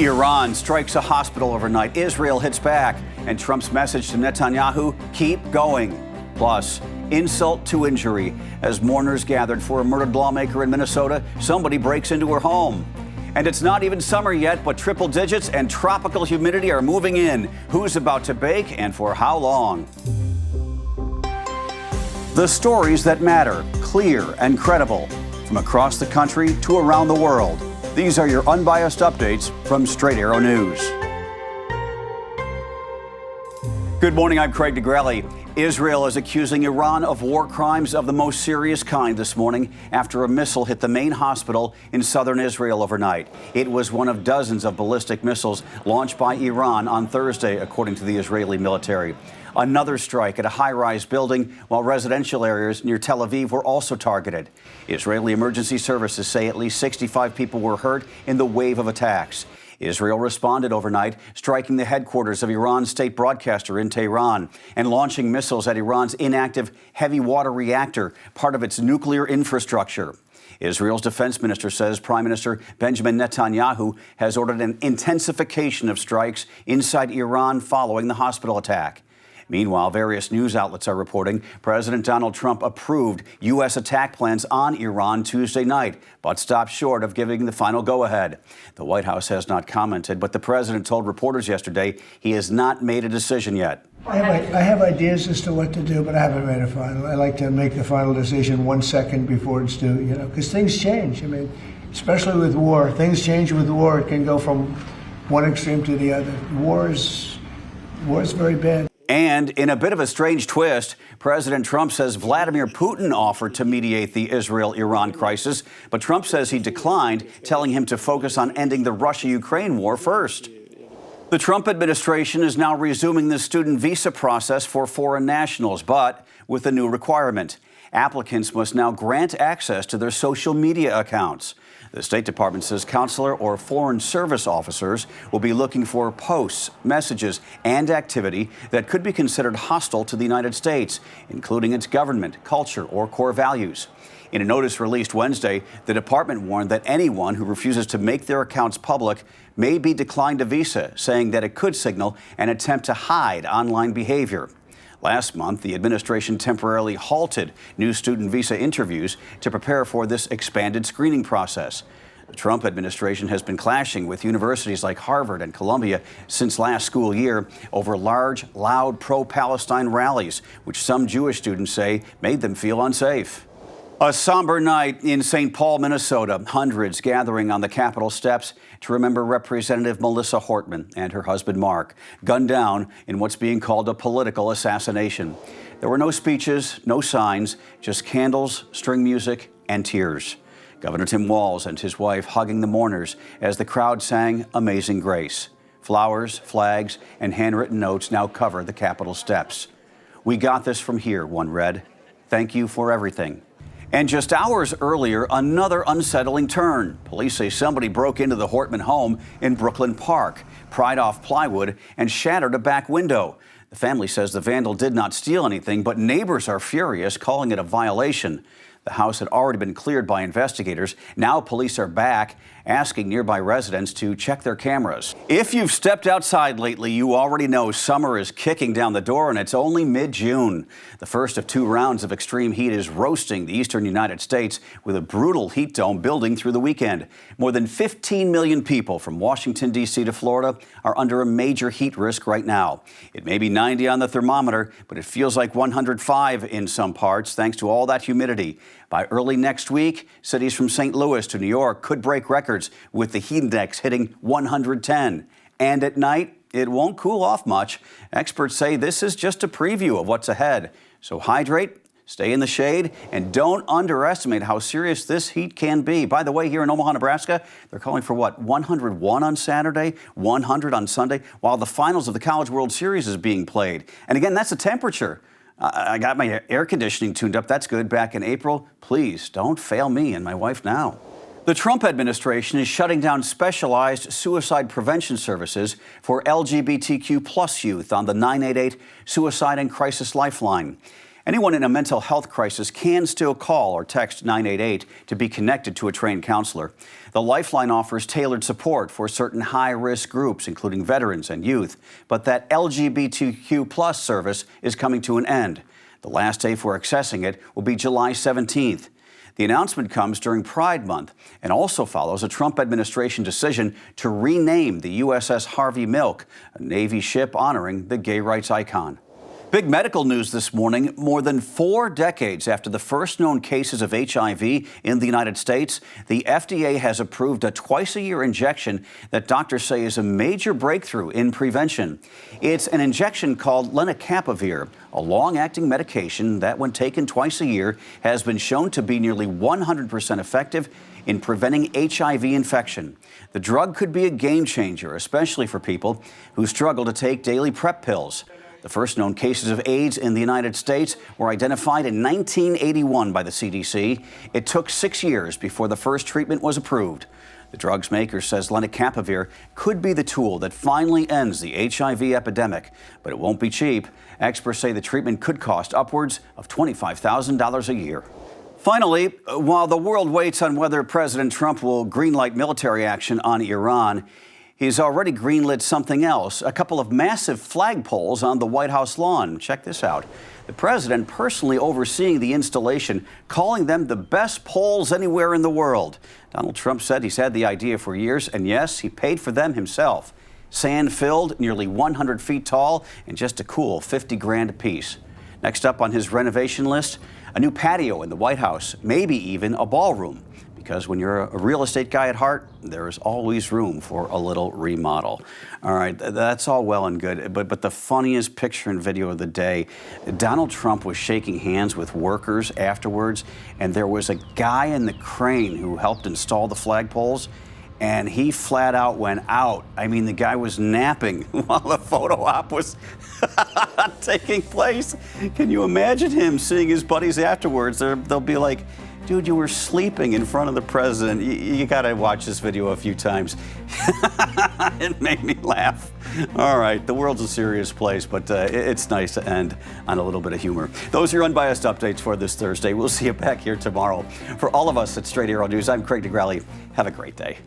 Iran strikes a hospital overnight. Israel hits back. And Trump's message to Netanyahu, keep going. Plus, insult to injury. As mourners gathered for a murdered lawmaker in Minnesota, somebody breaks into her home. And it's not even summer yet, but triple digits and tropical humidity are moving in. Who's about to bake and for how long? The stories that matter, clear and credible. From across the country to around the world. These are your unbiased updates from Straight Arrow News. Good morning, I'm Craig DeGrelli. Israel is accusing Iran of war crimes of the most serious kind this morning after a missile hit the main hospital in southern Israel overnight. It was one of dozens of ballistic missiles launched by Iran on Thursday, according to the Israeli military. Another strike at a high-rise building, while residential areas near Tel Aviv were also targeted. Israeli emergency services say at least 65 people were hurt in the wave of attacks. Israel responded overnight, striking the headquarters of Iran's state broadcaster in Tehran and launching missiles at Iran's inactive heavy water reactor, part of its nuclear infrastructure. Israel's defense minister says Prime Minister Benjamin Netanyahu has ordered an intensification of strikes inside Iran following the hospital attack. Meanwhile, various news outlets are reporting President Donald Trump approved U.S. attack plans on Iran Tuesday night, but stopped short of giving the final go-ahead. The White House has not commented, but the president told reporters yesterday he has not made a decision yet. I have ideas as to what to do, but I haven't made a final. I like to make the final decision 1 second before it's due, because things change. I mean, especially with war. Things change with war. It can go from one extreme to the other. War is very bad. And in a bit of a strange twist, President Trump says Vladimir Putin offered to mediate the Israel-Iran crisis, but Trump says he declined, telling him to focus on ending the Russia-Ukraine war first. The Trump administration is now resuming the student visa process for foreign nationals, but with a new requirement. Applicants must now grant access to their social media accounts. The State Department says consular or foreign service officers will be looking for posts, messages, and activity that could be considered hostile to the United States, including its government, culture, or core values. In a notice released Wednesday, the department warned that anyone who refuses to make their accounts public may be declined a visa, saying that it could signal an attempt to hide online behavior. Last month, the administration temporarily halted new student visa interviews to prepare for this expanded screening process. The Trump administration has been clashing with universities like Harvard and Columbia since last school year over large, loud pro-Palestine rallies, which some Jewish students say made them feel unsafe. A somber night in St. Paul, Minnesota. Hundreds gathering on the Capitol steps to remember Representative Melissa Hortman and her husband Mark, gunned down in what's being called a political assassination. There were no speeches, no signs, just candles, string music, and tears. Governor Tim Walz and his wife hugging the mourners as the crowd sang Amazing Grace. Flowers, flags, and handwritten notes now cover the Capitol steps. "We got this from here," one read. "Thank you for everything." And just hours earlier, another unsettling turn. Police say somebody broke into the Hortman home in Brooklyn Park, pried off plywood, and shattered a back window. The family says the vandal did not steal anything, but neighbors are furious, calling it a violation. The house had already been cleared by investigators. Now police are back, asking nearby residents to check their cameras. If you've stepped outside lately, you already know summer is kicking down the door, and it's only mid-June. The first of 2 rounds of extreme heat is roasting the eastern United States, with a brutal heat dome building through the weekend. More than 15 million people from Washington, D.C. to Florida are under a major heat risk right now. It may be 90 on the thermometer, but it feels like 105 in some parts, thanks to all that humidity. By early next week, cities from St. Louis to New York could break records, with the heat index hitting 110. And at night, it won't cool off much. Experts say this is just a preview of what's ahead. So hydrate, stay in the shade, and don't underestimate how serious this heat can be. By the way, here in Omaha, Nebraska, they're calling for 101 on Saturday, 100 on Sunday, while the finals of the College World Series is being played. And again, that's the temperature. I got my air conditioning tuned up. That's good. Back in April. Please don't fail me and my wife now. The Trump administration is shutting down specialized suicide prevention services for LGBTQ plus youth on the 988 Suicide and Crisis Lifeline. Anyone in a mental health crisis can still call or text 988 to be connected to a trained counselor. The Lifeline offers tailored support for certain high-risk groups, including veterans and youth. But that LGBTQ plus service is coming to an end. The last day for accessing it will be July 17th. The announcement comes during Pride Month and also follows a Trump administration decision to rename the USS Harvey Milk, a Navy ship honoring the gay rights icon. Big medical news this morning. More than 4 decades after the first known cases of HIV in the United States, the FDA has approved a twice-a-year injection that doctors say is a major breakthrough in prevention. It's an injection called lenacapavir, a long-acting medication that, when taken twice a year, has been shown to be nearly 100% effective in preventing HIV infection. The drug could be a game changer, especially for people who struggle to take daily PrEP pills. The first known cases of AIDS in the United States were identified in 1981 by the CDC. It took 6 years before the first treatment was approved. The drug's maker says lenacapavir could be the tool that finally ends the HIV epidemic, but it won't be cheap. Experts say the treatment could cost upwards of $25,000 a year. Finally, while the world waits on whether President Trump will greenlight military action on Iran, he's already greenlit something else, a couple of massive flagpoles on the White House lawn. Check this out. The president personally overseeing the installation, calling them the best poles anywhere in the world. Donald Trump said he's had the idea for years, and yes, he paid for them himself. Sand-filled, nearly 100 feet tall, and just a cool $50,000 a piece. Next up on his renovation list, a new patio in the White House, maybe even a ballroom. Because when you're a real estate guy at heart, there is always room for a little remodel. All right, that's all well and good, but the funniest picture and video of the day, Donald Trump was shaking hands with workers afterwards, and there was a guy in the crane who helped install the flagpoles, and he flat out went out. I mean, the guy was napping while the photo op was taking place. Can you imagine him seeing his buddies afterwards? They'll be like, dude, you were sleeping in front of the president. You got to watch this video a few times. It made me laugh. All right, the world's a serious place, but it's nice to end on a little bit of humor. Those are your Unbiased Updates for this Thursday. We'll see you back here tomorrow. For all of us at Straight Arrow News, I'm Craig DeGrally. Have a great day.